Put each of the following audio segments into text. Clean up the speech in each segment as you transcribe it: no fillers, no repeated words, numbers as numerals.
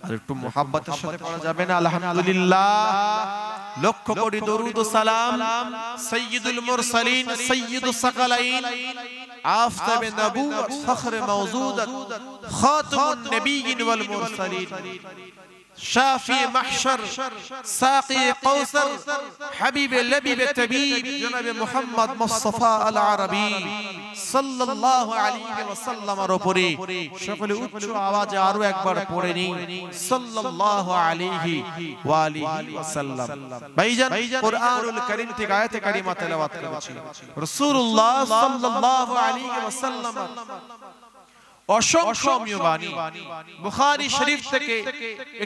আর একটু মুহাব্বতের সাথে পড়া যাবে না? আলহামদুলিল্লাহ, লক্ষ কোটি দরুদ ও সালাম সাইয়্যিদুল মুরসালিন সাইয়্যিদুস সাকালাইন আফতাবে নবুওয়াত ফখরে মাওজুদাত খাতামুন নবিয়্যিন ওয়াল মুরসালিন শাফি মাহশর সাকি কাউসার হাবিবে লবিবে তাবিব জনাবে মুহাম্মদ মুস্তাফা আল আরবি সাল্লাল্লাহু আলাইহি ওয়াসাল্লামের উপরে সকলে উচ্চ আওয়াজে আরো একবার পড়ে নি সাল্লাল্লাহু আলাইহি ওয়া আলিহি ওয়াসাল্লাম। ভাইজান, কুরআনুল কারীম থেকে আয়াতে কারিমা তেলাওয়াত করেছি। রাসূলুল্লাহ সাল্লাল্লাহু আলাইহি ওয়াসাল্লাম অসংখ্য বাণী বুখারী শরীফ থেকে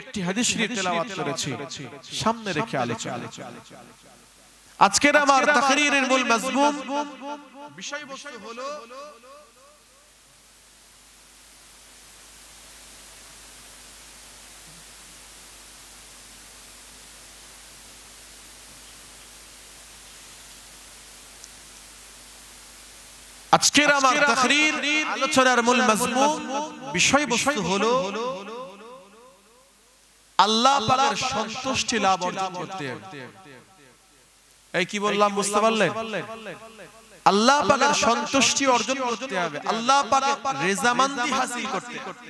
একটি হাদিস শরীফ তেলাওয়াত করেছি, সামনে রেখে আলোচনা। আজকের আমার তাকরীরের মূল মজমুন বিষয়বস্তু হলো আজকের আমার তাকরীর আলোচনার মূল মজমুন বিষয়বস্তু হলো আল্লাহ পাকের সন্তুষ্টি লাভ অর্জন করতে হবে। এই কি বললাম বুঝতে পারলেন? আল্লাহ পাকের সন্তুষ্টি অর্জন করতে হবে, আল্লাহ পাকের রেজামন্দি হাসিল করতে হবে।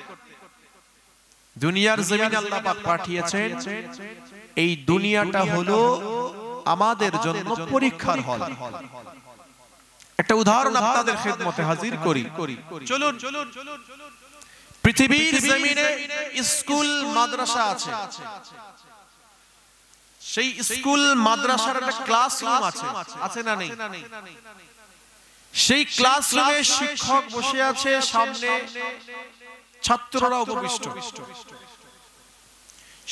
দুনিয়ার জমিনে আল্লাহ পাক পাঠিয়েছেন, এই দুনিয়াটা হলো আমাদের জন্য পরীক্ষার হল। একটা উদাহরণ আপনাদের খেদমতে হাজির করি। চলুন, পৃথিবীর জমিনে স্কুল মাদ্রাসা আছে, সেই স্কুল মাদ্রাসার একটা ক্লাসরুম আছে, আছে না নেই? সেই ক্লাসরুমে শিক্ষক বসে আছে, সামনে ছাত্ররা উপবিষ্ট।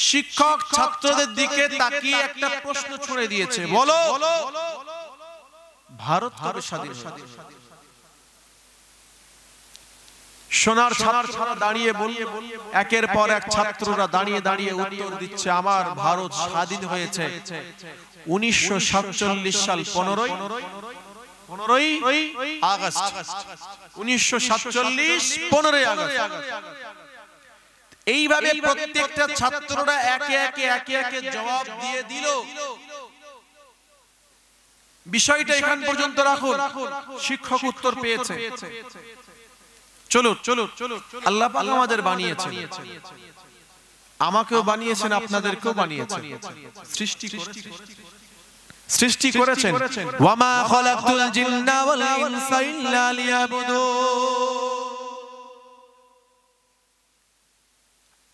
শিক্ষক ছাত্রদের দিকে তাকিয়ে একটা প্রশ্ন ছুড়ে দিয়েছে, বলো ভারত কবে স্বাধীন হয়েছে? সোনার ছাত্ররা দাঁড়িয়ে একের পর এক ছাত্ররা দাঁড়িয়ে দাঁড়িয়ে উত্তর দিচ্ছে, আমার ভারত স্বাধীন হয়েছে 1947 সাল 15ই আগস্ট। 1947 15ই আগস্ট। এইভাবে প্রত্যেকটা ছাত্ররা একে একে জবাব দিয়ে দিল। বিষয়টা এখান পর্যন্ত রাখুন, শিক্ষক উত্তর পেয়েছে। চলো, আল্লাহ পাক আমাদের বানিয়েছেন, আমাকেও বানিয়েছেন, আপনাদেরকেও বানিয়েছেন, সৃষ্টি করেছেন। ওয়ামা খালাকতুল জিন্না ওয়াল ইনসা ইল্লা লিয়াবুদুন।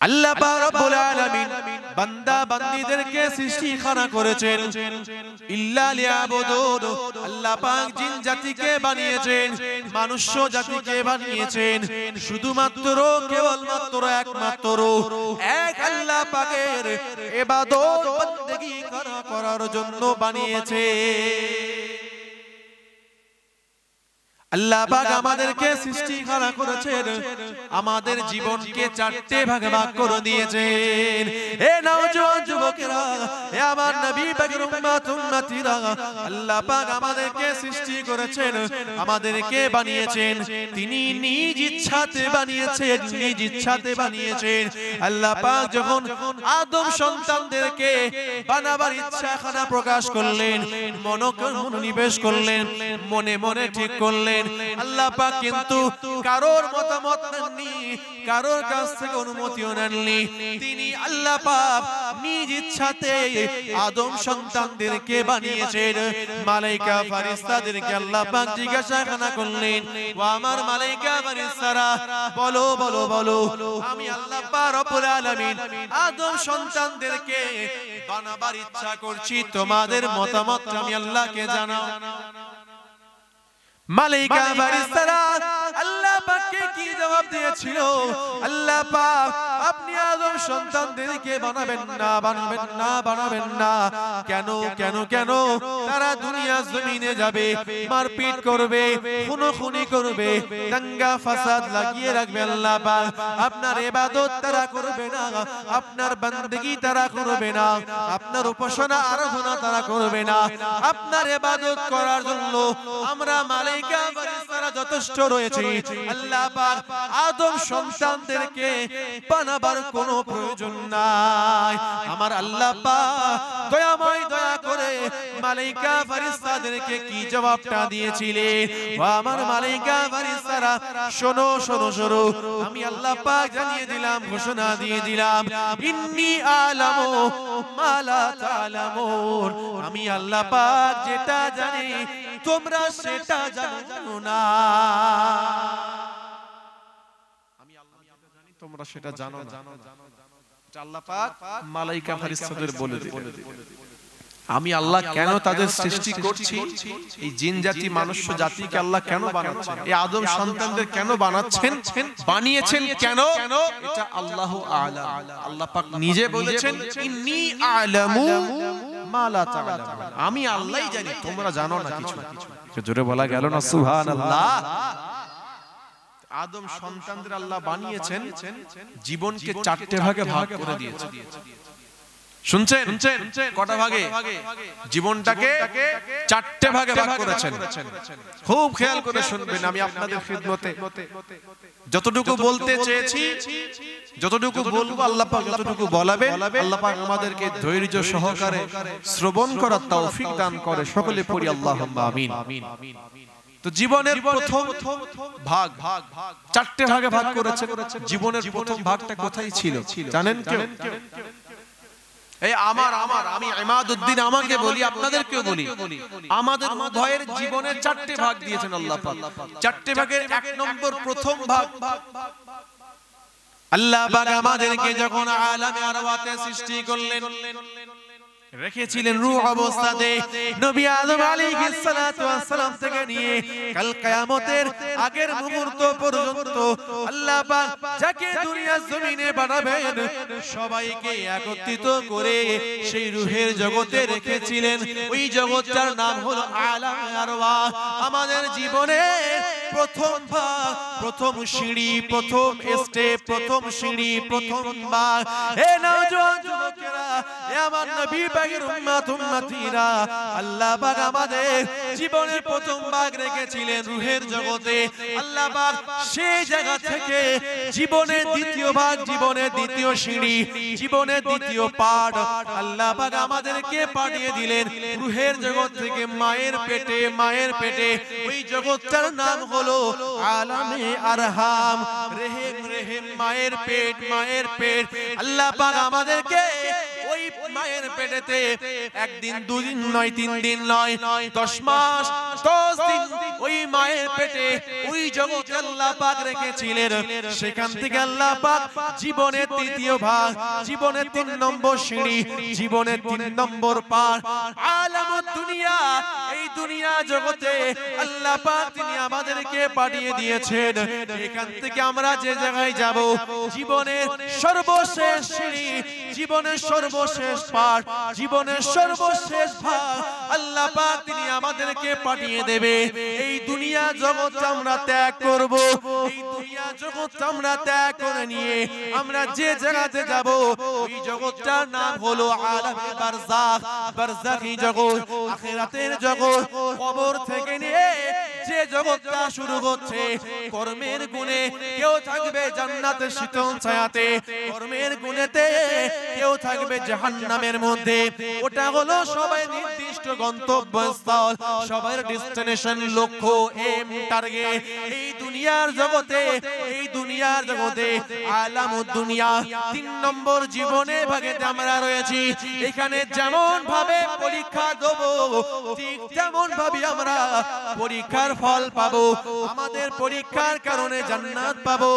আল্লাহ পাক রব্বুল আলামিন বান্দা বান্দীদেরকে সৃষ্টি খানা করেছেন ইল্লা লিয়াবুদুন। আল্লাহ পাক জিন জাতিকে বানিয়েছেন, মনুষ্য জাতিকে বানিয়েছেন শুধুমাত্র কেবলমাত্র একমাত্র এক আল্লাহ পাকের ইবাদত বন্দেগী করার জন্য বানিয়েছে। আল্লাহ পাক আমাদেরকে সৃষ্টি করেছেন, আমাদের জীবনকে চারটে ভাগে ভাগ করে দিয়েছেন। এ নওজোয়ান যুবকেরা, এ আমার নবী পাকের উম্মতিরা, আল্লাহ পাক আমাদেরকে সৃষ্টি করেছেন, আমাদেরকে বানিয়েছেন, তিনি নিজ ইচ্ছাতে বানিয়েছেন, নিজ ইচ্ছাতে বানিয়েছেন। আল্লাহ পাক যখন আদম সন্তানদেরকে বানাবার ইচ্ছাখানা প্রকাশ করলেন, মনোনিবেশ করলেন, মনে মনে ঠিক করলেন, আল্লাহ পাক কিন্তু কারোর মতামত নেননি, কারোর কাছ থেকে অনুমতিও নেননি। তিনি আল্লাহ পাক নিজ ইচ্ছাতে আদম সন্তানদেরকে বানিয়েছেন। মালায়েকা ফেরেশতাদেরকে আল্লাহ পাক জিজ্ঞাসা করলেন, ও আমার মালায়েকা ফেরেশতারা, বলো বলো বলো, আমি আল্লাহ পাক রব্বুল আলামিন আদম সন্তানদেরকে বানাবার ইচ্ছা করছি, তোমাদের মতামত আমি আল্লাহকে জানাও। মালায়েকা ফেরেশতারা আল্লাহ পাককে কি জবাব দিয়েছিল? আল্লাহ পাক আপনি আদম সন্তানদেরকে বানাবেন না, বানাবেন না, বানাবেন না। কেন কেন কেন? তারা দুনিয়া জমিনে যাবে, মারপিট করবে, খুনোখুনি করবে, দাঙ্গা ফাসাদ লাগিয়ে রাখবে। আল্লাহ পাক আপনার ইবাদত তারা করবে না, আপনার বান্দেগী তারা করবে না, আপনার উপাসনা আরাধনা তারা করবে না। আপনার ইবাদত করার জন্য আমরা মালায়েকা ফেরেশতারা যথেষ্ট রয়েছে। আল্লাহ পাক আদম সন্তানদেরকে বানাবার কোনো প্রয়োজন নাই। আমার আল্লাহ পাক দয়াময় দয়া করে মালাইকা ফেরেশতাদেরকে কি জবাবটা দিয়েছিলেন? ও আমার মালাইকা ফেরেশতারা শোনো শোনো শোনো, আমি আল্লাহ পাক জানিয়ে দিলাম, ঘোষণা দিয়ে দিলাম, ইন্নী আলামু মা লা তা'লামুন, আমি আল্লাহ পাক যেটা জানি তোমরা সেটা জানো না। আমি আল্লাহ যেটা জানি তোমরা সেটা জানো না। এটা আল্লাহ পাক মালাইকা ফেরেশতাদের বলে দিলেন। আমি আল্লাহ কেন তাদের সৃষ্টি করছি, এই জিন জাতি মানুষ জাতিকে আল্লাহ কেন বানাচ্ছেন, এই আদম সন্তানদের কেন বানাচ্ছেন, বানিয়েছেন কেন, এটা আল্লাহু আ'লাম। আল্লাহ পাক নিজে বলেছেন, ইন্নী আ'লামু মা লা তা'লামুন, আমি আল্লাহই জানি তোমরা জানো না কিছু। জোরে বলা গেল না সুবহানাল্লাহ। আদম সন্তানদের আল্লাহ বানিয়েছেন, জীবনকে চারটে ভাগে ভাগ করে দিয়েছেন। শুনছেন কটা ভাগে? জীবনটাকে চারটে ভাগে ভাগ করেছেন। খুব খেয়াল করে শুনবেন, আমি আপনাদের খিদমতে যতটুকু বলতে চেয়েছি, যতটুকু বলবো আল্লাহ পাক যতটুকু বলাবেন, আল্লাহ পাক আমাদেরকে ধৈর্য সহকারে শ্রবণ করার তৌফিক দান করে। সকলে পড়ি আল্লাহুম্মা আমিন। তো জীবনের প্রথম ভাগ চারটে ভাগে ভাগ করেছেন। জীবনের প্রথম ভাগটা কোথায় ছিল জানেন কেউ? এই আমি ইমাদউদ্দিন আমাকে বলি, আপনাদেরকেও বলি, আমাদের উভয়ের জীবনের চারটে ভাগ দিয়েছেন আল্লাহ পাক। চারটে ভাগের এক নম্বর প্রথম ভাগ, আল্লাহ পাক আমাদেরকে যখন আলামে আরওয়াতে সৃষ্টি করলেন, রেখেছিলেন রূহ অবস্থাতে। নবী আদম আলাইহিস সালাতু ওয়াস সালাম থেকে নিয়ে কাল কিয়ামতের আগের মুহূর্ত পর্যন্ত আল্লাহ পাক যাকে দুনিয়ার জমিনে বানাবেন সবাইকে একত্রিত করে সেই রূহের জগতে রেখেছিলেন। ওই জগৎটার নাম হলো আলামে আরওয়াহ। আমাদের জীবনের প্রথম ভাগ, প্রথম সিঁড়ি, প্রথম স্টেপ, প্রথম সিঁড়ি, প্রথম ভাগ। হে নওজোয়ান যুবকেরা, হে আমার নবী পাকের উম্মত উম্মতিরা, আল্লাহ পাক আমাদের জীবনের প্রথম ভাগ রেখেছিলেন রূহের জগতে। আল্লাহ পাক সেই জায়গা থেকে জীবনের দ্বিতীয় ভাগ, জীবনের দ্বিতীয় সিঁড়ি, জীবনের দ্বিতীয় পাঠ আল্লাহ পাক আমাদেরকে পাঠিয়ে দিলেন রূহের জগৎ থেকে মায়ের পেটে। মায়ের পেটে ওই জগৎটার নাম হলো আলামে আরহাম। রেহেম রেহেম মায়ের পেট, মায়ের পেট। আল্লাহ পাক আমাদেরকে ওই মায়ের পেটেতে একদিন দুদিন নয়, 3 দিন নয়, 10 মাস 10 দিন ওই মায়ের পেটে ওই জগৎ আল্লাহ পাক রেখেছিলেন। সেখান থেকে আল্লাহ পাক জীবনের তৃতীয় ভাগ, জীবনের 3 নম্বর সিঁড়ি, জীবনের 3 নম্বর পার আলামুদ দুনিয়া, এই দুনিয়া জগতে আল্লাহ পাক তিনি আমাদেরকে পাঠিয়ে দিয়েছেন। এখান থেকে আমরা যে জায়গায় যাব, জীবনের সর্বশেষ সিঁড়ি, জীবনের সর্বশেষ পাঠ, জীবনের সর্বশেষ ভাগ আল্লাহ পাক তিনি আমাদেরকে পাঠিয়ে দেবে। এই দুনিয়া জগৎ আমরা ত্যাগ করব, এই দুনিয়া জগৎ আমরা ত্যাগ করে নিয়ে আমরা যে জায়গাতে যাব ওই জগৎটার নাম হলো আলামে বারজাখ। বারজাখী জগৎ, আখিরাতের জগৎ। কবর থেকে নিয়ে যে জগৎটা শুরু হচ্ছে, কর্মের গুণে কেউ থাকবে জান্নাতের শীতল ছায়াতে, কর্মের গুণেতে কেউ থাকবে জাহান্নামের মধ্যে। ওটা হলো সবাই নির্দিষ্ট গন্তব্যস্থল, সবার ডেস্টিনেশন, লক্ষ্য, এম, টার্গেট। এই দুনিয়ার জগতে, এই দুনিয়ার জগতে আলামুদ দুনিয়া 3 নম্বর জীবনে ভাগেতে আমরা রয়েছি। এখানে যেমন ভাবে পরীক্ষা দেব, ঠিক তেমন ভাবে আমরা পরীক্ষার ফল পাবো। আমাদের পরীক্ষার কারণে জান্নাত পাবো,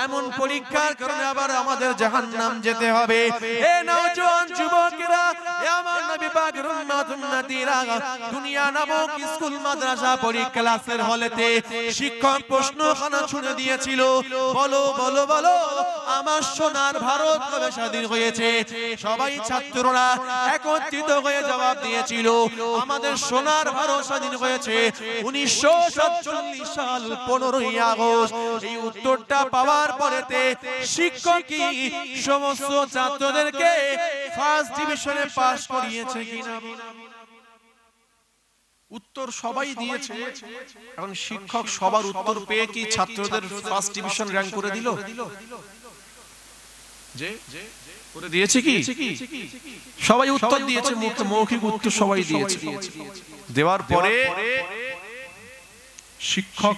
এমন পরীক্ষার কারণে আবার আমাদের জাহান্নাম যেতে হবে। হে নওজোয়ান যুবকেরা, হে আমার নবী পাকের উম্মত উম্মতিরা, দুনিয়া নামক স্কুল মাদ্রাসা পরীক্ষা ক্লাসের হলেতে শিক্ষক প্রশ্নখানা ছুড়ে দিয়েছিল, বলো বলো বলো আমার সোনার ভারত কবে স্বাধীন হয়েছে? সবাই ছাত্ররা একত্রিত হয়ে জবাব দিয়েছিল, আমাদের সোনার ভারত স্বাধীন হয়েছে 1947 সাল 15ই আগস্ট। এই উত্তরটা পাওয়ার পরেতে শিক্ষকই সমস্ত ছাত্রদেরকে 1st ডিভিশনে পাস করিয়েছে কিনা? উত্তর সবাই দিয়েছে। এখন শিক্ষক সবার উত্তর পেয়ে কি ছাত্রদের ফার্স্ট ডিভিশন র‍্যাঙ্ক করে দিল? যে করে দিয়েছে কি? সবাই উত্তর দিয়েছে, মৌখিক উত্তর সবাই দিয়েছে। দেওয়ার পরে শিক্ষক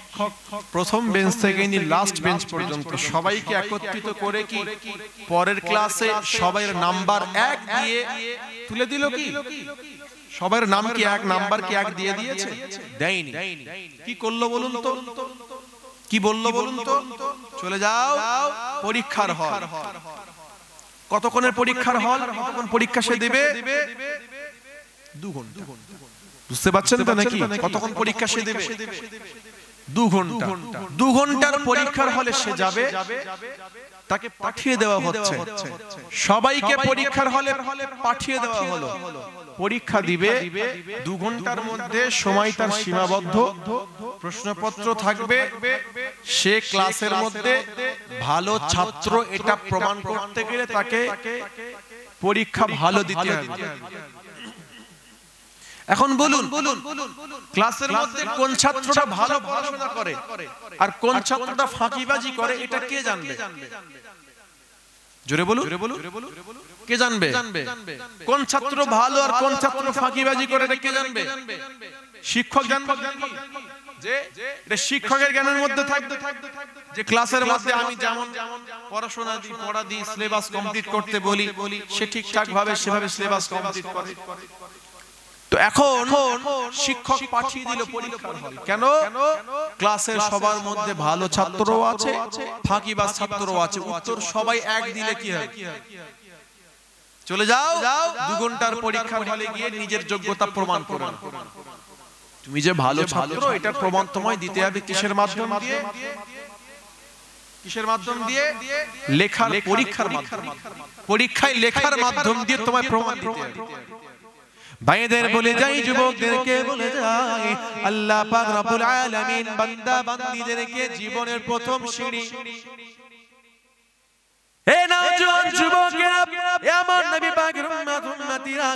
প্রথম বেঞ্চ থেকে নিয়ে লাস্ট বেঞ্চ পর্যন্ত সবাইকে একত্রিত করে কি পরের ক্লাসে সবার নাম্বার 1 দিয়ে তুলে দিল কি? সবার নাম কি 1 নাম্বার কি 1 দিয়ে দিয়েছে? দেয়নি। কি করলো বলুন তো? কি বললো বলুন তো? চলে যাও পরীক্ষার হল। কতক্ষণের পরীক্ষার হল? কতক্ষণ পরীক্ষা সে দেবে? 2 ঘন্টা। বুঝতে পারছেন তো নাকি? কতক্ষণ পরীক্ষা সে দেবে? 2 ঘন্টা। 2 ঘন্টার পরীক্ষার হলে সে যাবে, তাকে পাঠিয়ে দেওয়া হচ্ছে। সবাইকে পরীক্ষার হলে পাঠিয়ে দেওয়া হলো। পরীক্ষা দিবে 2 ঘন্টার মধ্যে, সময় তার সীমাবদ্ধ, প্রশ্নপত্র থাকবে। সে ক্লাসের মধ্যে ভালো ছাত্র এটা প্রমাণ করতে গেলে তাকে পরীক্ষা ভালো দিতে হবে। এখন বলুন ক্লাসের মধ্যে কোন ছাত্রটা ভালো পড়াশোনা করে আর কোন ছাত্রটা ফাঁকিবাজি করে এটা কে জানবে? জোরে বলুন, কে জানবে? কোন ছাত্র ভালো আর কোন ছাত্র ফাঁকিবাজি করে এটা কে জানবে? শিক্ষক জানবে। যে এটা শিক্ষকের জ্ঞানের মধ্যে থাকবে যে ক্লাসের মধ্যে আমি যেমন পড়াশোনা দিই, পড়া দিই, সিলেবাস কমপ্লিট করতে বলি, সে ঠিকঠাক ভাবে সেভাবে সিলেবাস কমপ্লিট করে। তো এখন শিক্ষক পাঠিয়ে দিল পরীক্ষার হল। কেন? ক্লাসের সবার মধ্যে ভালো ছাত্রও আছে, ফাঁকিবাজ ছাত্রও আছে। উত্তর সবাই 1 দিলে কি হয়? চলে যাও 2 ঘন্টার পরীক্ষার হলে গিয়ে নিজের যোগ্যতা প্রমাণ করো। তুমি যে ভালো ছাত্র এটা প্রমাণ তোমায় দিতে হবে কিসের মাধ্যম দিয়ে? কিসের মাধ্যম দিয়ে? লেখার পরীক্ষার মাধ্যমে। পরীক্ষায় লেখার মাধ্যম দিয়ে তোমায় প্রমাণ দিতে হবে। ভাইদের বলে যাই, যুবকদেরকে বলে যাই, আল্লাহ পাক রব্বুল আলামিন বান্দা বান্দীদেরকে জীবনের প্রথম সিঁড়ি, হে নওজোয়ান যুবকেরা, হে আমার নবী পাকের উম্মতিরা,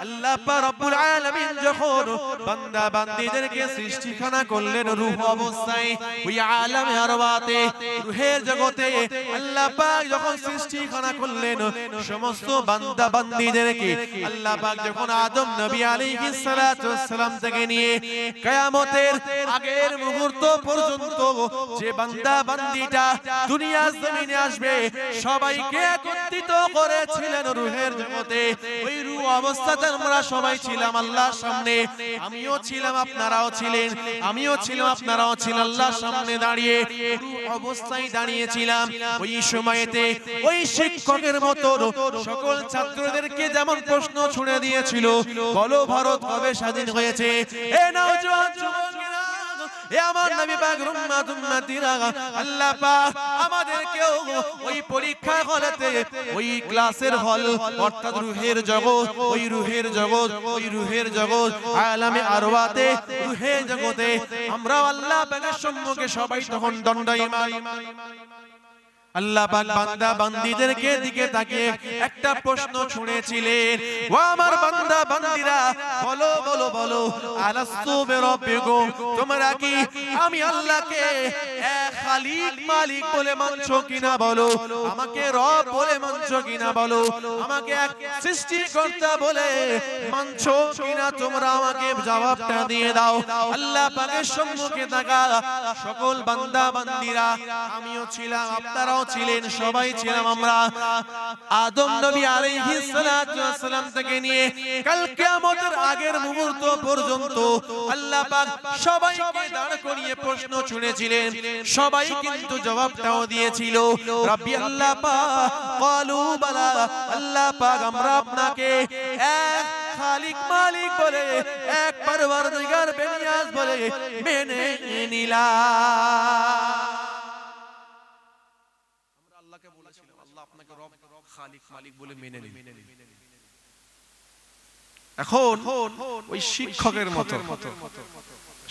আল্লাহ পাক রব্বুল আলামিন যখন বান্দা বান্দীদেরকে সৃষ্টিখানা করলেন রূহ অবস্থায়, ওই আলামে আরওয়াতে, রূহের জগতে আল্লাহ পাক যখন সৃষ্টিখানা করলেন সমস্ত বান্দা বান্দীদেরকে, আল্লাহ পাক যখন আদম নবী আলাইহিস সালাতু ওয়াস সালাম থেকে নিয়ে কিয়ামতের আগের মুহূর্ত পর্যন্ত যে বান্দা বান্দীটা দুনিয়ার জমিনে আসবে সবাইকে একত্রিত করেছিলেন রূহের জগতে। ওই রূহ অবস্থাতে আমরা সবাই ছিলাম আল্লাহর সামনে। আমিও ছিলাম, আপনারাও ছিলেন, আমিও ছিলাম, আপনারাও ছিলেন আল্লাহর সামনে দাঁড়িয়ে রূহ অবস্থায় দাঁড়িয়েছিলাম। ওই সময়তে ওই শিক্ষকের মতো সকল ছাত্রদেরকে যেমন প্রশ্ন ছুড়ে দিয়েছিল, বলো ভারত কবে স্বাধীন হয়েছে? এ নওজোয়ান যুবকেরা, এ আমার নবী পাকের উম্মতিরা, আল্লাহ পাক আমাদেরকেও ওই পরীক্ষা হলেতে, ওই ক্লাসের হল অর্থাৎ রূহের জগৎ, ওই রূহের জগৎ, ওই রূহের জগৎ আলামে আরওয়াতে, রূহের জগতে আমরা আল্লাহ পাকের সম্মুখে সবাই তখন দণ্ডায়মান। আল্লাহ পাক বান্দা বান্দীদেরকে দিকে তাকিয়ে একটা প্রশ্ন ছুঁড়েছিলেন, ও আমার বান্দা বান্দীরা, বলো বলো বলো, আলাস্তু বিরাব্বিকুম, তোমরা কি আমি আল্লাহকে এক খালিক মালিক বলে মানছো কিনা বলো? আমাকে রব বলে মানছো কিনা বলো? আমাকে এক সৃষ্টিকর্তা বলে মানছো কিনা? তোমরা আমাকে জবাবটা দিয়ে দাও। আল্লাহ পাকের সম্মুখে থাকা সকল বান্দা বান্দীরা, আমিও ছিলাম, আপনারাও ছিলেন, সবাই ছিলাম আমরা, আদম নবী আলাইহিস সালাতু ওয়াস সালাম থেকে নিয়ে কাল কিয়ামতের আগের মুহূর্ত পর্যন্ত আল্লাহ পাক সবাইকে দাঁড় করিয়ে প্রশ্ন ছুঁড়েছিলেন। সবাই কিন্তু জবাবটাও দিয়েছিল, রাব্বি আল্লাহ পাক, ক্বালু বালা, আল্লাহ পাক আমরা আপনাকে এক খালিক মালিক বলে, এক পরওয়ারদিগার বেনিয়াজ বলে মেনে নিলাম। খালিক মালিক বলে মেনে নিন। এখন ওই শিক্ষকের মতো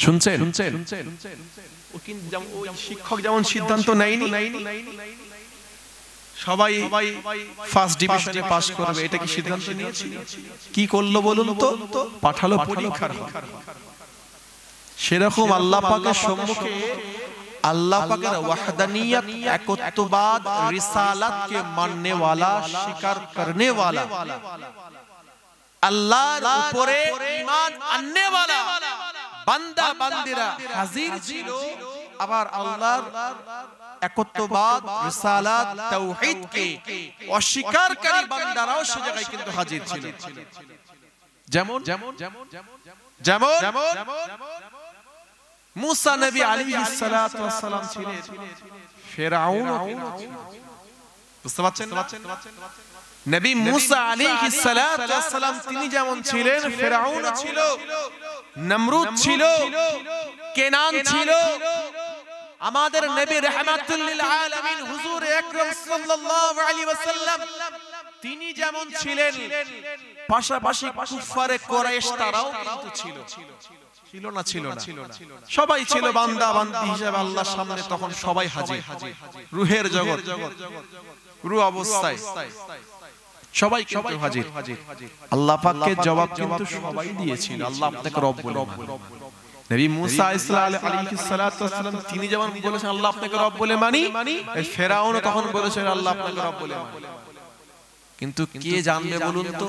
শুনছেন, ওই শিক্ষক যেমন সিদ্ধান্ত নেয়নি, সবাই ফার্স্ট ডিভিশনে পাস করবে, এটা কি সিদ্ধান্ত নিয়েছিল? কি করলো বলুন তো? পাঠালো পরীক্ষার হলে। সেরকম আল্লাহ পাকের সম্মুখে আল্লাহ পাকের ওয়াহদানিয়ত, একত্ববাদ, রিসালাত কে মাননে ওয়ালা, স্বীকার করনে ওয়ালা, আল্লাহর উপরে ঈমান আননে ওয়ালা বান্দা বান্দিরা হাজির ছিল। আবার আল্লাহর একত্ববাদ, রিসালাত, তাওহীদ কে অস্বীকারকারী বান্দারাও সে জায়গায় কিন্তু হাজির ছিল। যেমন মুসা নবী আলাইহিস সালাতু ওয়াস সালাম ছিলেন, ফিরআউন, বুঝতে পারছেন? নবী মুসা আলাইহিস সালাতু ওয়াস সালাম তিনি যেমন ছিলেন, ফিরআউন ছিল, নমরুদ ছিল, কেনান ছিল। আমাদের নবী রাহমাতুল লিল আলামিন হুজুর আকরাম সাল্লাল্লাহু আলাইহি ওয়াসাল্লাম তিনি যেমন ছিলেন, পাশাপাশি কুফারে কুরাইশ তারাও কিন্তু ছিল। ছিল না? ছিল না? সবাই ছিল বান্দা বান্দি হিসেবে আল্লাহর সামনে, তখন সবাই হাজির, রূহের জগৎ, রূহ অবস্থায় সবাই কিন্তু হাজির। আল্লাহ পাককে জবাব কিন্তু সবাই দিয়েছিল, আল্লাহ আপনাকে রব বলে মানে। নবী মুসা আলাইহিস সালাতু ওয়াস সালাম তিনি যেমন বলেছেন আল্লাহ আপনাকে রব বলে মানি, ফেরাউনও তখন বলেছেন আল্লাহ আপনাকে রব বলে মানি। কিন্তু কে জানবে বলুন তো?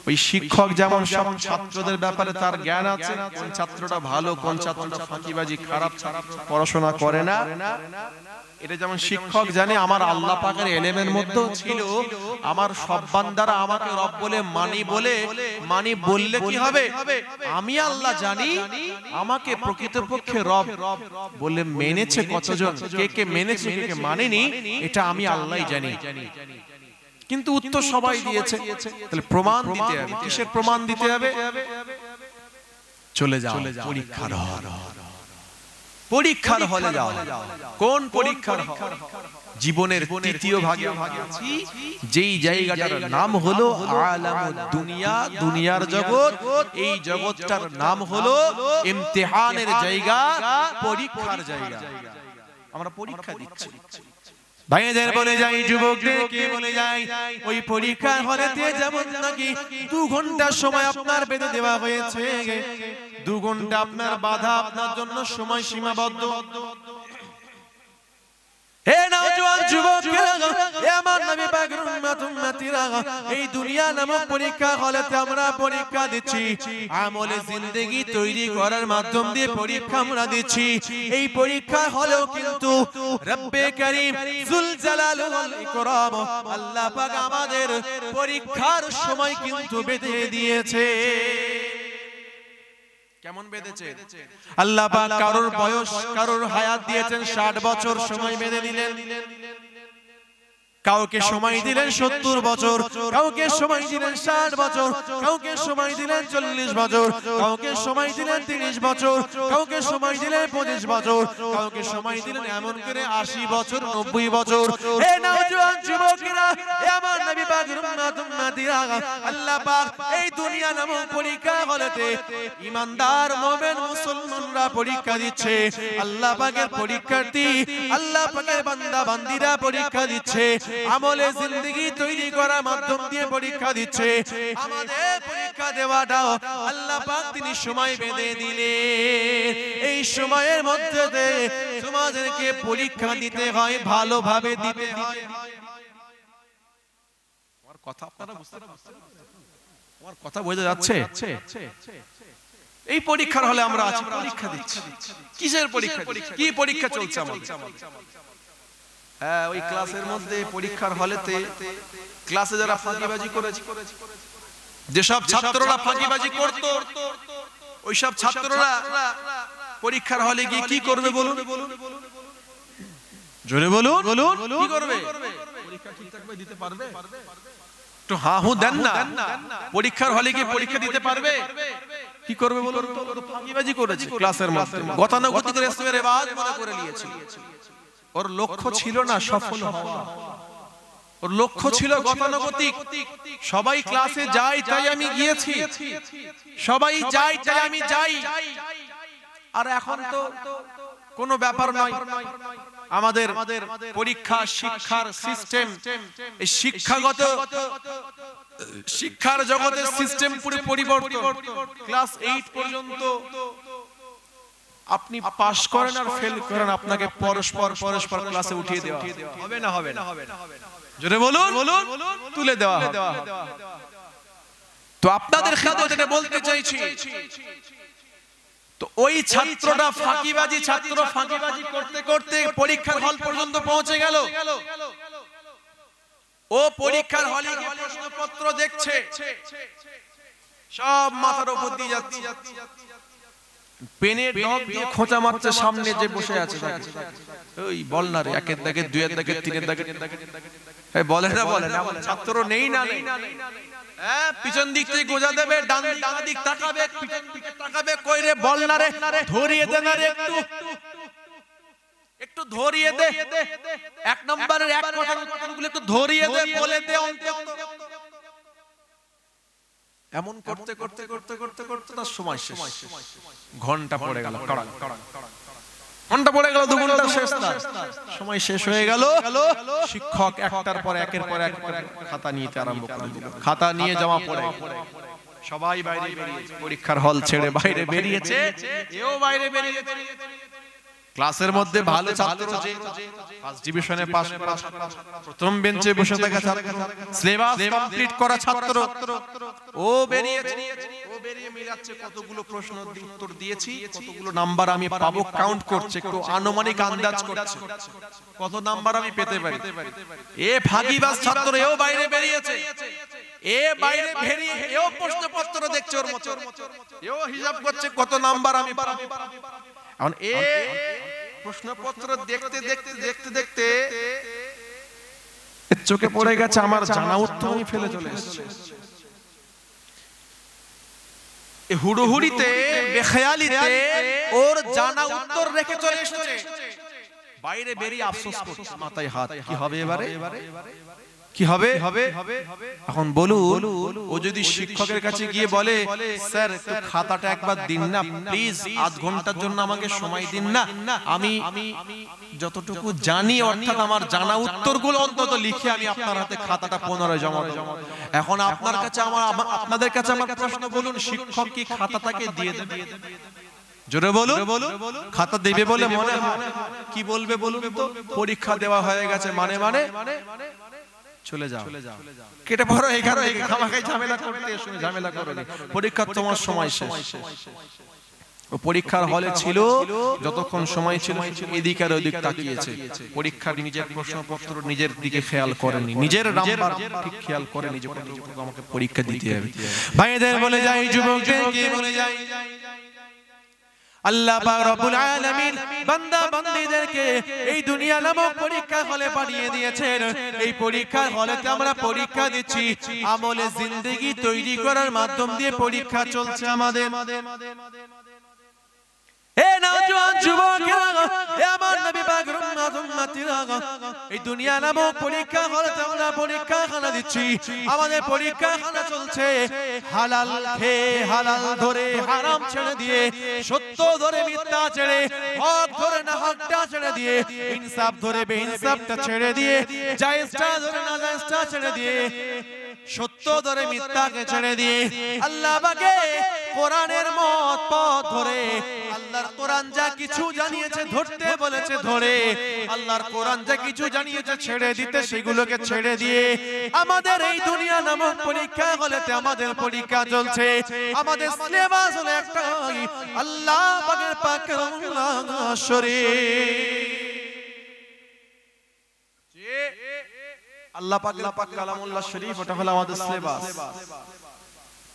ওই শিক্ষক যেমন সব ছাত্রদের ব্যাপারে তার জ্ঞান আছে, কোন ছাত্রটা ভালো, কোন ছাত্রটা ফাঁকিবাজি, খারাপ ছাত্র, পড়াশোনা করে না, এটা যেমন শিক্ষক জানে, আমার আল্লাহ পাকের ইলমের মধ্যেও ছিল আমার সব বান্দারা আমাকে রব বলে মানি বললে কি হবে? আমি আল্লাহ জানি আমাকে প্রকৃতপক্ষে রব বলে মেনেছে কতজন, কে মেনেছে কে মানেনি, এটা আমি আল্লাহই জানি। কিন্তু উত্তর সবাই দিয়েছে। তাহলে প্রমাণ দিতে হবে। কিসের প্রমাণ দিতে হবে? চলে যাও পরীক্ষার হল। পরীক্ষার হলে যাও। কোন পরীক্ষার হল? জীবনের তৃতীয় ভাগে আছি, যেই জায়গাটার নাম হলো আলামুদ দুনিয়া, দুনিয়ার জগৎ। এই জগৎটার নাম হলো ইমতিহানের জায়গা, পরীক্ষার জায়গা। আমরা পরীক্ষা দিচ্ছি। ভাইদের বলে যাই, যুবকদেরকে বলে যাই, ওই পরীক্ষার হলেতে যেমন নাকি 2 ঘন্টা সময় আপনার বেঁধে দেওয়া হয়েছে, 2 ঘন্টা আপনার বাধা, আপনার জন্য সময় সীমাবদ্ধ। হে নওজোয়ান যুবকেরা, হে আমার নবী পাকের উম্মতিরা, এই দুনিয়া নামক পরীক্ষা হলেতে আমরা পরীক্ষা দিচ্ছি। আমলে জিন্দেগি তৈরি করার মাধ্যম দিয়ে পরীক্ষা আমরা দিচ্ছি। এই পরীক্ষা হলেও কিন্তু রব্বে কারীম যুল জালাল ওয়াল ইকরাম আল্লাহ পাক আমাদের পরীক্ষার সময় কিন্তু বেঁধে দিয়েছে। কেমন বেঁধেছে? আল্লাহ পাক কারোর বয়স, কারোর হায়াত দিয়েছেন 60 বছর, সময় বেঁধে দিলেন। কাউকে সময় দিলেন 70 বছর, কাউকে সময় দিলেন 60 বছর, কাউকে সময় দিলেন 40 বছর, কাউকে সময় দিলেন 30 বছর, কাউকে সময় দিলেন 25 বছর, কাউকে সময় দিলেন এমন করে 80 বছর, 90 বছর। হে নওজোয়ান যুবকেরা, হে আমার নবী পাকের উম্মতিরা, আল্লাহ পাক এই দুনিয়া নামক পরীক্ষা হলেতে ঈমানদার মুমিন মুসলমানরা পরীক্ষা দিচ্ছে। আল্লাহ পাকের পরীক্ষার্থী, আল্লাহ পাকের বান্দা বান্দিরা পরীক্ষা দিচ্ছে। আমলে জিন্দেগি তৈরি করার মাধ্যম দিয়ে পরীক্ষা দিচ্ছে। আমাদের পরীক্ষা দেওয়াটাও আল্লাহ পাক তিনি সময় বেঁধে দিলেন। এই সময়ের মধ্যে তোমাদেরকে পরীক্ষা দিতে হয়, ভালোভাবে দিতে হয়। আমার কথা আপনারা বুঝতে পারছেন? আমার কথা বোঝা যাচ্ছে? এই পরীক্ষার হলে আমরা আছি, পরীক্ষা দিচ্ছি। কিসের পরীক্ষা? কি পরীক্ষা চলছে আমাদের? ওই ক্লাসের মধ্যে, পরীক্ষার হলেতে ক্লাসে যারা ফাঁকিবাজি করেছে, যেসব ছাত্ররা ফাঁকিবাজি করত, ওইসব ছাত্ররা পরীক্ষার হলে গিয়ে কি করবে বলুন? জোরে বলুন, কি করবে? পরীক্ষা ঠিকঠাক ভাবে দিতে পারবে? তো হ্যাঁ হু দেন না। পরীক্ষার হলে গিয়ে পরীক্ষা দিতে পারবে? কি করবে বলুন? ফাঁকিবাজি করেছে ক্লাসের মধ্যে, গতানুগতিক করে ইসলামের ইবাদত মনে করে নিয়েছে। ওর লক্ষ্য ছিল না সফল হওয়া, ওর লক্ষ্য ছিল গতানুগতিক। সবাই ক্লাসে যায় তাই আমি গিয়েছি, সবাই যায় তাই আমি যাই। আর এখন তো কোনো ব্যাপার নয়, আমাদের পরীক্ষা শিক্ষার সিস্টেম, এই শিক্ষাগত শিক্ষার জগতের সিস্টেম পুরো পরিবর্তন। ক্লাস 8 পর্যন্ত আপনি পাস করেন আর ফেল করেন, আপনাকে পরস্পর ক্লাসে উঠিয়ে দেওয়া হবে না? হবে না? জোরে বলুন, তুলে দেওয়া হবে। তো আপনাদের খেদমতে বলতে চাইছি, তো ওই ছাত্রটা ফাঁকিবাজি করতে করতে পরীক্ষার হল পর্যন্ত পৌঁছে গেল। ও পরীক্ষার হলে গিয়ে প্রশ্নপত্র দেখছে, সব মাথার উপর দিয়ে যাচ্ছে, পেনের ডগ দিয়ে খোঁচা মারছে সামনে যে বসে আছে তাকে। ওই বল না রে, একের দাগে, দুইয়ের দাগে, তিনের দাগে, বলে না ছাত্র নেই না, হ্যাঁ পিছন দিক থেকে গোজা দেবে, ডান দিক তাকাবে, পিছন দিকে তাকাবে, কই রে বল না রে, ধরিয়ে দে না রে, একটু ধরিয়ে দে, এক নম্বরের এক কথার উত্তরগুলো একটু ধরিয়ে দে, বলে দে অন্তত। এমন করতে তার সময় শেষ, ঘন্টা পড়ে গেল, ঘন্টা পড়ে গেল, 2 ঘন্টা শেষ, সময় শেষ হয়ে গেল। শিক্ষক একের পর এক খাতা নিতে আরম্ভ করে দিল। খাতা নিয়ে জমা পড়ে সবাই বাইরে বেরিয়েছে, পরীক্ষার হল ছেড়ে বাইরে বেরিয়েছে, এও বাইরে বেরিয়েছে। ক্লাসের মধ্যে ভালো ছাত্র, যে ফার্স্ট ডিভিশনে পাস করা ছাত্র, প্রথম বেঞ্চে বসে থাকা ছাত্র, সিলেবাস কমপ্লিট করা ছাত্র, ও বেরিয়েছে। ও বেরিয়ে মিলাচ্ছে কতগুলো প্রশ্ন উত্তর দিয়েছি, কতগুলো নাম্বার আমি পাবো, কাউন্ট করছে, একটু আনুমানিক আন্দাজ করছে কত নাম্বার আমি পেতে পারি। এ ফাঁকিবাজ ছাত্র, এও বাইরে বেরিয়েছে। এ বাইরে বেরিয়ে এও প্রশ্নপত্র দেখছে, ওর মতো এও হিসাব করছে কত নাম্বার আমি পাবো। এখন এ প্রশ্নপত্র দেখতে চোখে পড়ে গেছে আমার জানা উত্তর আমি ফেলে চলে এসেছি। হুড়োহুড়িতে, বেখেয়ালিতে ওর জানা উত্তর রেখে চলে এসেছে, বাইরে বেরিয়ে আফসোস করছে, মাথায় হাত। কি হবে এবারে? কি হবে? এখন বলুন, ও যদি শিক্ষকের কাছে গিয়ে বলে, স্যার একটু খাতাটা একবার দিন না প্লিজ, আধ ঘন্টার জন্য আমাকে সময় দিন না, আমি যতটুকু জানি অর্থাৎ আমার জানা উত্তরগুলো অন্তত লিখে আমি আপনার হাতে খাতাটা পুনরায় জমা দেব। এখন আপনার কাছে আপনাদের কাছে আমার প্রশ্ন, বলুন শিক্ষক কি খাতাটাকে দিয়ে দেবে? জোরে বলুন, খাতা দেবে বলে মনে হয়? কি বলবে বলুন তো? পরীক্ষা দেওয়া হয়ে গেছে মানে চলে যাও, কেটে পড়ো, এখানে খামাখাই ঝামেলা করতে এসো, ঝামেলা করো না, পরীক্ষা তোমার সময় শেষ। ও পরীক্ষার হলে ছিল, যতক্ষণ সময় ছিল এদিক আর ওদিক তাকিয়েছে, পরীক্ষার নিজের প্রশ্নপত্র নিজের দিকে খেয়াল করেনি, নিজের নাম্বার ঠিক খেয়াল করেনি যে আমাকে পরীক্ষা দিতে হবে। ভাইদের বলে যাই, যুবকদেরকে বলে যাই, আল্লাহ পাক রব্বুল আলামিন বান্দা বান্দীদেরকে এই দুনিয়া নামক পরীক্ষা হলে পাঠিয়ে দিয়েছেন। এই পরীক্ষার হলেতে আমরা পরীক্ষা দিচ্ছি, আমলে জিন্দেগি তৈরি করার মাধ্যম দিয়ে পরীক্ষা চলছে আমাদের। হে নওজোয়ান যুবকেরা, হে আমার নবী পাক উম্মতিরা, এই দুনিয়া নামক পরীক্ষা হলেতে আমরা পরীক্ষাখানা দিচ্ছি, আমাদের পরীক্ষাখানা চলছে হালাল খেয়ে হালাল ধরে হারাম ছেড়ে দিয়ে, সত্য ধরে মিথ্যা ছেড়ে, হক ধরে না হকটা ছেড়ে দিয়ে, ইনসাফ ধরে বেইনসাফটা ছেড়ে দিয়ে, জায়েজটা ধরে না জায়েজটা ছেড়ে দিয়ে, সত্য ধরে মিথ্যাকে ছেড়ে দিয়ে, আল্লাহ পাকে কোরআনের মত পথ ধরে, আল্লাহর কোরআন যা কিছু জানিয়েছে ধরতে বলেছে ধরে, আল্লাহর কোরআন যা কিছু জানিয়েছে ছেড়ে দিতে সেগুলোকে ছেড়ে দিয়ে, আমাদের এই দুনিয়া নামক পরীক্ষা হলেতে আমাদের পরীক্ষা চলছে। আমাদের সিলেবাস হলো একটাই, আল্লাহ পাকের কালামুল্লাহ শরীফ। আল্লাহ পাকের কালামুল্লাহ শরীফ, ওটা হলো আমাদের সিলেবাস।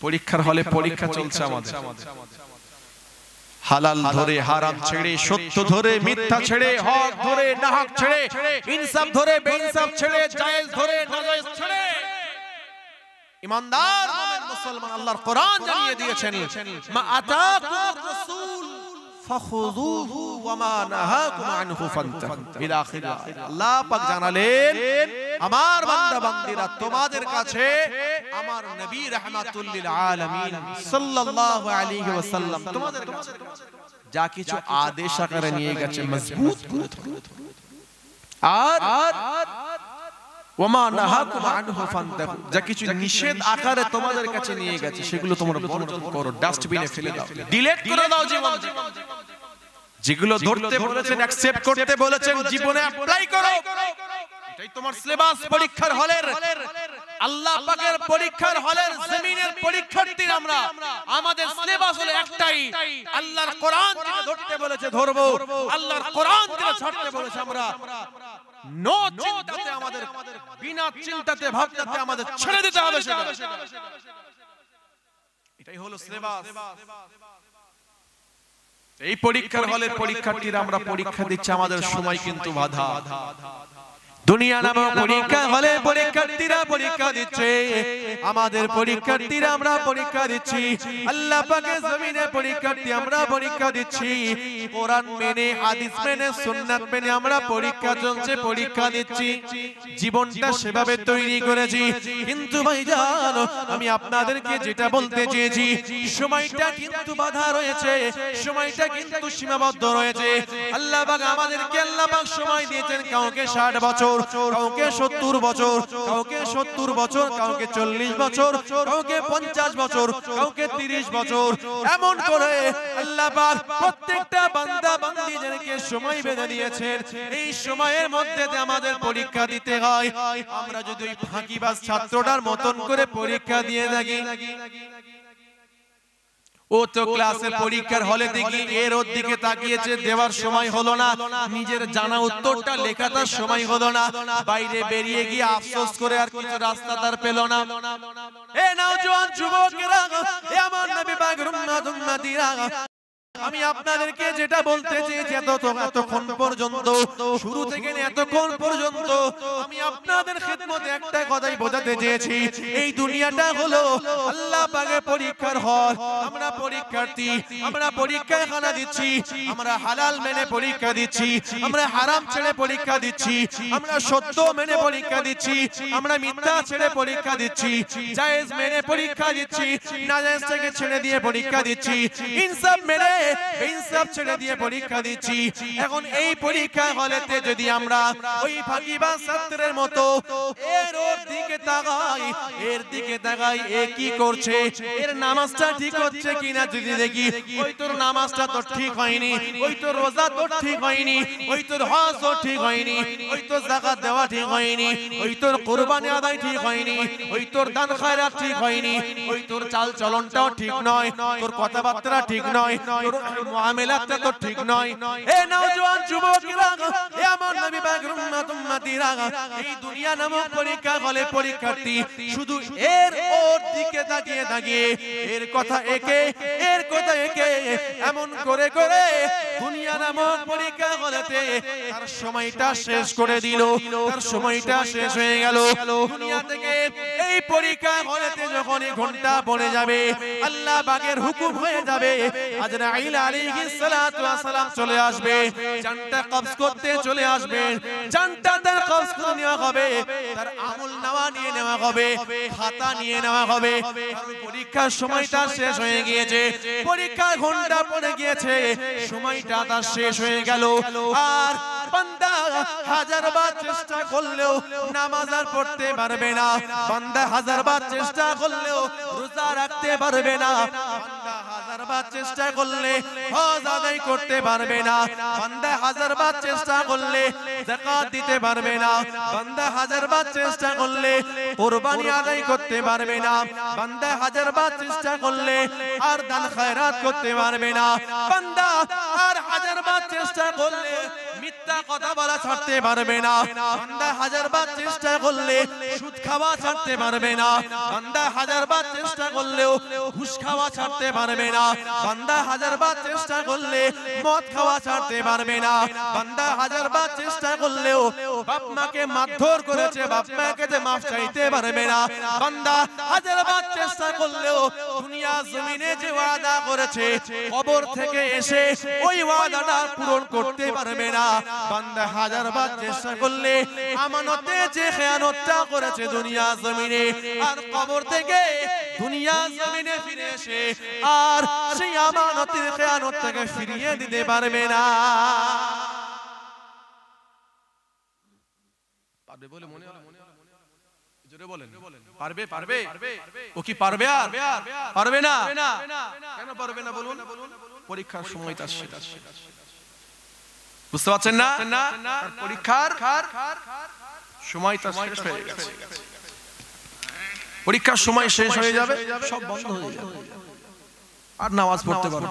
পরীক্ষার হলে পরীক্ষা চলছে আমাদের, হালাল ধরে হারাম ছেড়ে, সত্য ধরে মিথ্যা ছেড়ে, হক ধরে না হক ছেড়ে, ইনসাফ ধরে বেইনসাফ ছেড়ে, জায়েজ ধরে নাজায়েজ ছেড়ে। ঈমানদার মুমিন মুসলমান, আল্লাহর কোরআন জানিয়ে দিয়েছেন, মা আতাকুমুর রাসূল ফাখুযুহু ওয়া মা নাহাকুম আনহু ফান্তাহু ইলা আখির। আল্লাহ পাক জানালেন, আমার বান্দা বান্দীরা, তোমাদের কাছে আমার নবী রাহমাতুল লিল আলামিন সাল্লাল্লাহু আলাইহি ওয়াসাল্লাম তোমাদের কাছে যা কিছু আদেশ আকারে নিয়ে গেছে, মজবুত করে ধরো, আর ওমা নাহাকুম আনহু ফান্তাহু, যা কিছু নিষেধ আকারে তোমাদের কাছে নিয়ে গেছে সেগুলো তোমরা বর্জন করো, ডাস্টবিনে ফেলে দাও, ডিলিট করে দাও জীবন। যেগুলো ধরতে বলেছেন, অ্যাকসেপ্ট করতে বলেছেন, জীবনে অ্যাপ্লাই করো। এটাই তোমার সিলেবাস পরীক্ষার হলের, আল্লাহ পাকের পরীক্ষার হলের জমিনের পরীক্ষার্থীরা আমরা। আমাদের সিলেবাস হলো একটাই, আল্লাহর কোরআন থেকে ধরতে বলেছে ধরবো, আল্লাহর কোরআন থেকে ছাড়তে বলেছে আমরা নো চিন্তাতে, আমাদের বিনা চিন্তাতে ভাবনাতে আমাদের ছেড়ে দিতে হবে সেটা। এটাই হলো সিলেবাস। এই পরীক্ষার হলের পরীক্ষার্থীরা আমরা পরীক্ষা দিচ্ছি, আমাদের সময় কিন্তু বাধা। দুনিয়া নামক পরীক্ষা হলে পরীক্ষার্থীরা পরীক্ষা দিচ্ছে, আমাদের পরীক্ষার্থীরা আমরা পরীক্ষা দিচ্ছি। আল্লাহ পাকের জমিনে পরীক্ষার্থী আমরা পরীক্ষা দিচ্ছি। কোরআন মেনে, হাদিস মেনে, সুন্নাত মেনে আমরা পরীক্ষা চলছে, পরীক্ষা দিচ্ছি। জীবনটা সেভাবে তৈরি করেছি। কিন্তু ভাইজান, আমি আপনাদেরকে যেটা বলতে চেয়েছি, সময়টা কিন্তু বাধা রয়েছে, সময়টা কিন্তু সীমাবদ্ধ রয়েছে। আল্লাহ পাক আমাদেরকে, আল্লাহ পাক সময় দিয়েছেন কাউকে 60 বছর, কাউকে 70 বছর, কাউকে 70 বছর, কাউকে 40 বছর, কাউকে 50 বছর, কাউকে 30 বছর। এমন করে আল্লাহ পাক প্রত্যেকটা বান্দা বান্দীদেরকে সময় বেঁধে দিয়েছেন। এই সময়ের মধ্যে আমাদের পরীক্ষা দিতে হয়। আমরা যদি ওই ফাঁকিবাজ ছাত্রটার মতন করে পরীক্ষা দিয়ে থাকি, ও তো ক্লাসের পরীক্ষার হলে দেখি এর ওর দিকে তাকিয়েছে, দেওয়ার সময় হলো না, নিজের জানা উত্তরটা লেখাটার সময় হলো না, বাইরে বেরিয়ে গিয়ে আফসোস করে আর কিছু রাস্তা তার পেল না। এ নওজোয়ান যুবকেরা, এ আমার নবী পাকের উম্মত-উম্মতিরা, আমি আপনাদেরকে যেটা বলতে চেয়েছি, এতক্ষণ পর্যন্ত, শুরু থেকে এতক্ষণ পর্যন্ত আমি আপনাদের খিদমতে একটা কথাই বোঝাতে চেয়েছি। এই দুনিয়াটা হলো আল্লাহ পাকের পরীক্ষার হল। আমরা পরীক্ষার্থী, আমরা পরীক্ষায় খানা দিচ্ছি, আমরা হালাল মেনে পরীক্ষা দিচ্ছি, আমরা হারাম ছেড়ে পরীক্ষা দিচ্ছি, আমরা সত্য মেনে পরীক্ষা দিচ্ছি, আমরা মিথ্যা ছেড়ে পরীক্ষা দিচ্ছি, জায়েজ মেনে পরীক্ষা দিচ্ছি, নাজায়েজ থেকে ছেড়ে দিয়ে পরীক্ষা দিচ্ছি, ইনসাফ মেনে ইনসাফ ছেড়ে দিয়ে পরীক্ষা দিচ্ছি। এখন এই পরীক্ষা হলেতে যদি আমরা ওই ফাঁকিবাজ ছাত্রের মতো এর ওর দিকে তাকাই, এর দিকে তাকাই, এ কি করছে, এর নামাজটা ঠিক হচ্ছে কিনা যদি দেখি, ওই তোর নামাজটা তো ঠিক হয়নি, ওই তোর রোজা তো ঠিক হয়নি, ওই তোর হজ তো ঠিক হয়নি, ওই তোর যাকাত দেওয়া ঠিক হয়নি, ওই তোর কুরবানি আদায় ঠিক হয়নি, ওই তোর দান খয়রাত ঠিক হয়নি, ওই তোর চাল চলনটাও ঠিক নয়, তোর কথাবার্তা ঠিক নয়, তোর মুআমালাতটা তো ঠিক নয়। এ নওজোয়ান যুবকেরা, এ আমার নবী পাকের উম্মত-উম্মতিরা, এই দুনিয়া নামক পরীক্ষা হলে পরীক্ষার্থী শুধু এর ওর দিকে তাকিয়ে তাকিয়ে, এর কথা একে, এর কথা একে, এমন করে করে দুনিয়া নামক পরীক্ষা হলেতে তার সময়টা শেষ করে দিল, তার সময়টা শেষ হয়ে গেল। দুনিয়া থেকে এই পরীক্ষা হলেতে যখন ঘন্টা পড়ে যাবে, আল্লাহ পাকের হুকুম হয়ে যাবে, আজরাইল আলাইহিস সালাতু ওয়াস সালাম চলে আসবে, জানটা কবজ করতে চলে আসবে, জানটা তার কবজ করে নেওয়া হবে, তার আমলনামা নিয়ে নেওয়া হবে, খাতা নিয়ে নেওয়া হবে। পরীক্ষার সময়টা শেষ হয়ে গিয়েছে, পরীক্ষার ঘন্টা পড়ে গিয়েছে, সময়টা তার শেষ হয়ে গেল। আর বান্দা হাজারবার চেষ্টা করলেও নামাজ আর পড়তে পারবে না, বান্দা হাজারবার চেষ্টা করলেও রোজা রাখতে পারবে না, বান্দা হাজারবার চেষ্টা করলে হজ আদায় করতে পারবে না, বান্দা হাজারবার চেষ্টা করলে যাকাত দিতে পারবে না, বান্দা হাজারবার চেষ্টা করলে কুরবানি আদায় করতে পারবে না, বান্দা হাজারবার চেষ্টা করলে আর দান খয়রাত করতে পারবে না, বান্দা আর হাজারবার চেষ্টা করলে মিথ্যা কথা বলা ছাড়তে পারবে না, বান্দা হাজারবার চেষ্টা করলে সুদ খাওয়া ছাড়তে পারবে না, বান্দা হাজারবার চেষ্টা করলেও ঘুষ খাওয়া ছাড়তে পারবে না, বান্দা হাজারবার চেষ্টা করলে মদ খাওয়া ছাড়তে পারবে না, বান্দা হাজারবার চেষ্টা করলেও বাপ মাকে মারধর করেছে, বাপ মাকে যে মাফ চাইতে পারবে না, বান্দা হাজারবার চেষ্টা করলেও দুনিয়া জমিনে যে ওয়াদা করেছে কবর থেকে এসে ওই ওয়াদাটা পূরণ করতে পারবে না, বান্দা হাজারবার চেষ্টা করলে আমানতে যে খেয়ানতটা করেছে দুনিয়া জমিনে আর কবর থেকে দুনিয়া জমিনে ফিরে এসে আর সেই আমানতের খেয়ানতটাকে ফিরিয়ে দিতে পারবে না। পারবে বলে মনে হয়? জোরে বলেন, পারবে? পারবে? ও কি পারবে? আর পারবে না? কেন পারবে না বলুন? পরীক্ষার সময় তার শেষ। বুঝতে পারছেন না? পরীক্ষার সময় তার শেষ হয়ে গেছে। পরীক্ষার সময় শেষ হয়ে যাবে, সব বন্ধ হয়ে যাবে, আর নামাজ পড়তে পারবে।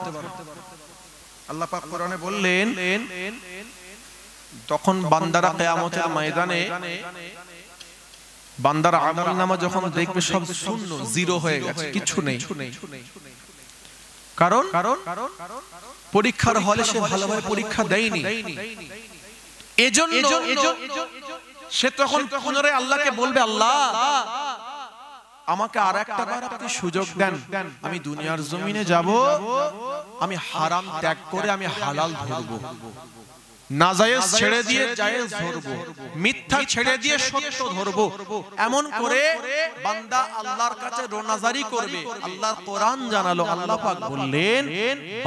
আল্লাহ পাক কোরআনে বললেন, তখন বান্দারা কিয়ামতের ময়দানে বান্দার আমলনামা যখন দেখবে সব শূন্য, জিরো হয়ে গেছে, কিছু নেই। কারণ পরীক্ষার হলে সে ভালোভাবে পরীক্ষা দেয়নি। এজন্য সে তখন পুনরায় আল্লাহকে বলবে, আল্লাহ আমাকে আর একটা বার আপনি সুযোগ দেন, আমি দুনিয়ার জমিনে যাব, আমি হারাম ত্যাগ করে আমি হালাল ধরব, নাজায়েজ ছেড়ে দিয়ে জায়েজ ধরব, মিথ্যা ছেড়ে দিয়ে সত্য ধরব। এমন করে বান্দা আল্লাহর কাছে রোনাজারি করবে। আল্লাহর কোরআন জানালো, আল্লাহ পাক বললেন,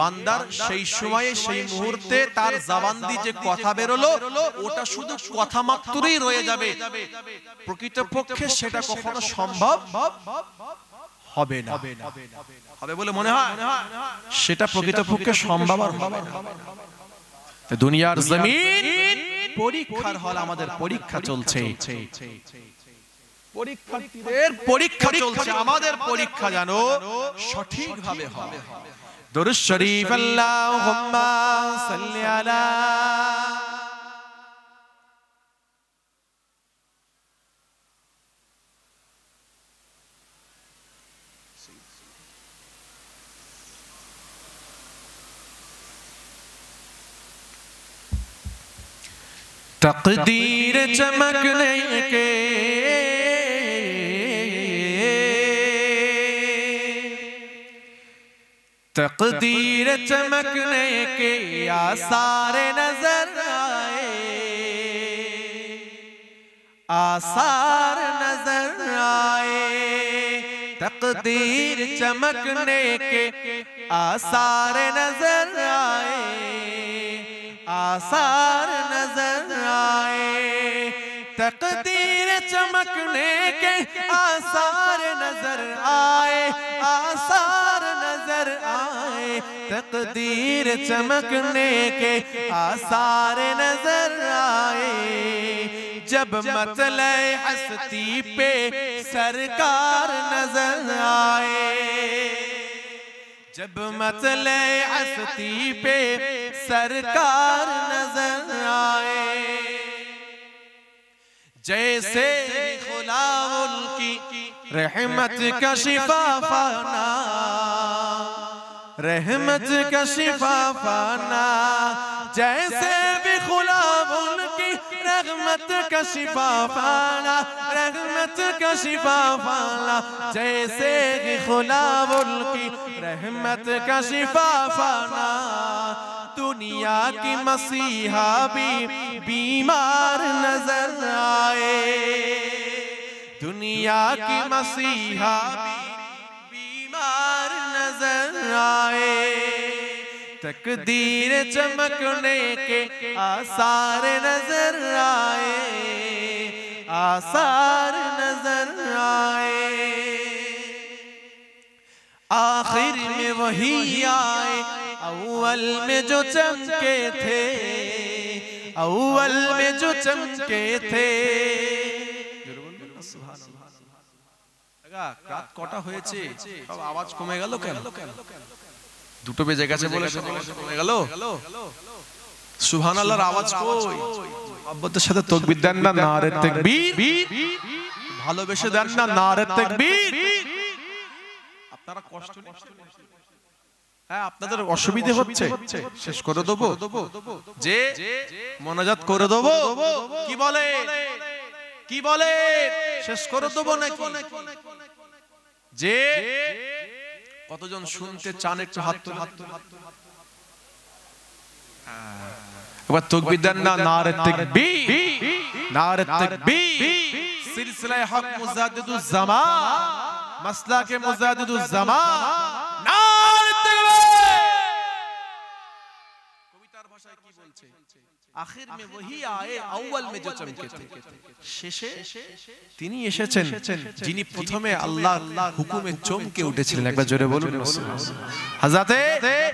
বান্দার সেই সময়ে সেই মুহূর্তে তার জবান দিয়ে যে কথা বেরোলো ওটা শুধু কথা মাত্রই রয়ে যাবে, প্রকৃতপক্ষে সেটা কখনো সম্ভব হবে না। হবে বলে মনে হয়? সেটা প্রকৃতপক্ষে সম্ভব আর হবে না। দুনিয়ার জমিন পরীক্ষার হল, আমাদের পরীক্ষা চলছে, পরীক্ষার্থীদের পরীক্ষা চলছে, আমাদের পরীক্ষা যেন সঠিকভাবে হয়। দরুদ শরীফ, আল্লাহুম্মা সাল্লি আলা तकदीर चमकने के तकदीर चमकने के आसार नजर आए, आसार नजर आए, तकदीर चमकने के आसार नजर आए, आसार नजर आए, तकदीर चमकने के आसार नजर आए, आसार नजर आए, तकदीर चमकने के आसार नजर आए। जब मतले हस्ती पे सरकार नजर आए, जब मतले हस्ती पे सरकार नजर आए, जैसे खुदा उनकी रहमत का शिफा फाना, रहमत का शिफा फाना, जैसे भी खुदा उनकी रहमत का शिफा फाना, रहमत का शिफा फाना, जैसे भी खुदा उनकी रहमत का शिफा फाना, दुनिया की मसीहा भी बीमार नजर आए, दुनिया की मसीहा भी बीमार नजर आए, तकदीर चमकने के आसार नजर आए, आसार नजर आए। आखिर में वही आए अव्वल में जो चमके थे, अव्वल में जो चमके थे। রাত কটা হয়েছে, সব আওয়াজ কমে গেল কেন? দুটো বেজে গেছে বলে কমে গেল? সুবহানাল্লাহর আওয়াজ কই? আব্বতের সাথে তাকবীর দেন না, নারে তাকবীর। ভালোবেসে দেন না, নারে তাকবীর। আপনারা কষ্ট নিচ্ছেন, হ্যাঁ আপনাদের অসুবিধা হচ্ছে, শেষ করে দেবো যে মোনাজাত করে দেবো, কি বলে কি বলে শেষ করে দেবো নাকি? যে কতজন শুনতে চান একটু হাত তুলে, একবার তাকবীর দেন না, নারে তাকবীর, নারে তাকবীর। সিলসিলায়ে হক মুজাদ্দিদুজ জামান, মাসলাকে মুজাদ্দিদুজ জামান, নারে তাকবীর। কবিতার ভাষায় কি বলছে? आखिर में वही आए अव्वल में जो चमके थे শেষে তিনি এসেছেন যিনি প্রথমে আল্লাহর হুকুমে চমকে উঠেছিলেন একবার জোরে বলুন হযরতে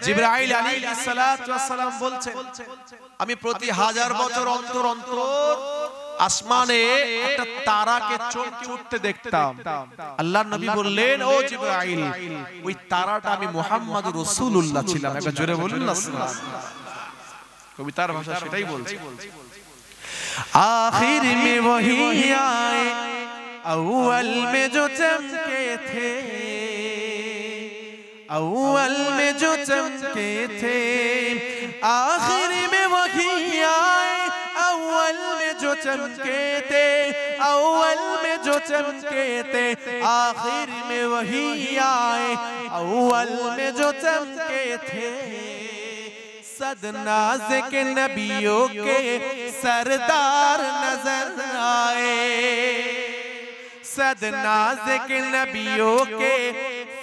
জিবরাইল আলাইহিস সালাতু ওয়াস সালাম বলছেন আমি প্রতি হাজার বছর অন্তর অন্তর আসমানে একটা তারাকে চমকে উঠতে দেখতাম আল্লাহর নবী বললেন ও জিবরাইল ওই তারাটা আমি মুহাম্মদুর রাসূলুল্লাহ ছিলাম একবার জোরে বলুন না कवितार भाषा সেটাই বলছে आखिर में वही आए अव्वल में जो चमके थे अव्वल में जो चमके थे आखिर में वही आए अव्वल में जो चमके थे अव्वल में जो चमके थे आखिर में वही आए अव्वल में जो चमके थे सदनाज़ के नबियों के सरदार नजर आए सदनाज़ के नबियों के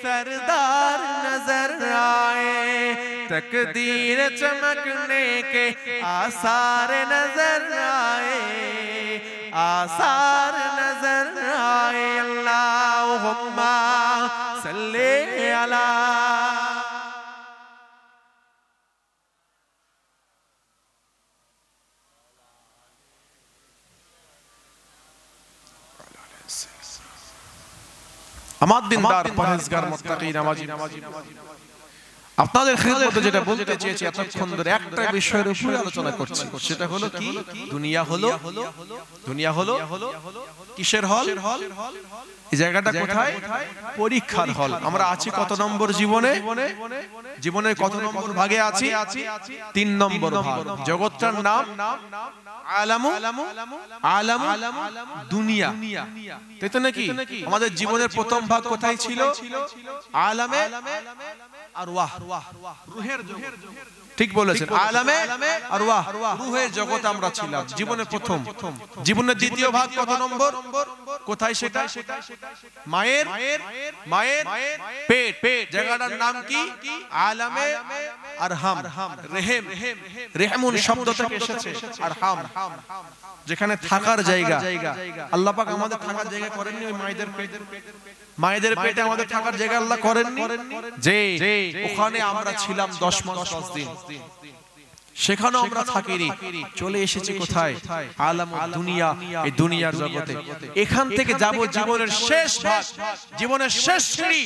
सरदार नजर आए तकदीर चमकने के आसार नजर आए आसार नजर आए अल्लाहुम्मा सल्ले अला আমার দিনদার পরহেজগার মুত্তাকি নামাজি আপনাদের খিদমতে যেটা বলতে চেয়েছি এতক্ষণ ধরে একটা বিষয়ের উপরে আলোচনা করছি সেটা হলো কি দুনিয়া হলো কিসের হল এই জায়গাটা কোথায় পরীক্ষার হল আমরা আছি কত নম্বর জীবনের কত নম্বর ভাগে আছি 3 নম্বর ভাগ জগৎটার নাম আলামু দুনিয়া তাই তো নাকি আমাদের জীবনের প্রথম ভাগ কোথায় ছিল আলামে আরওয়াহ রূহের জগৎ ঠিক বলেছেন আলামে আরওয়াহ রূহের জগতে আমরা ছিলাম জীবনের প্রথম জীবনের দ্বিতীয় ভাগ কত নম্বর কোথায় সেটা মায়ের পেট জায়গাটার নাম কি আলামে আরহাম রেহমুন শব্দ থেকে এসেছে আরহাম যেখানে থাকার জায়গা আল্লাহ পাক আমাদের থাকার জায়গা করেননি ওই মায়েদের পেটে আমাদের থাকার জায়গা আল্লাহ করেননি যে ওখানে আমরা ছিলাম 10 মাস 10 দিন সেখানে আমরা থাকিনি চলে এসেছি কোথায় আলামুদ দুনিয়া এই দুনিয়ার জগতে এখান থেকে যাব জীবনের শেষ ভাগ জীবনের শেষ শ্রেণী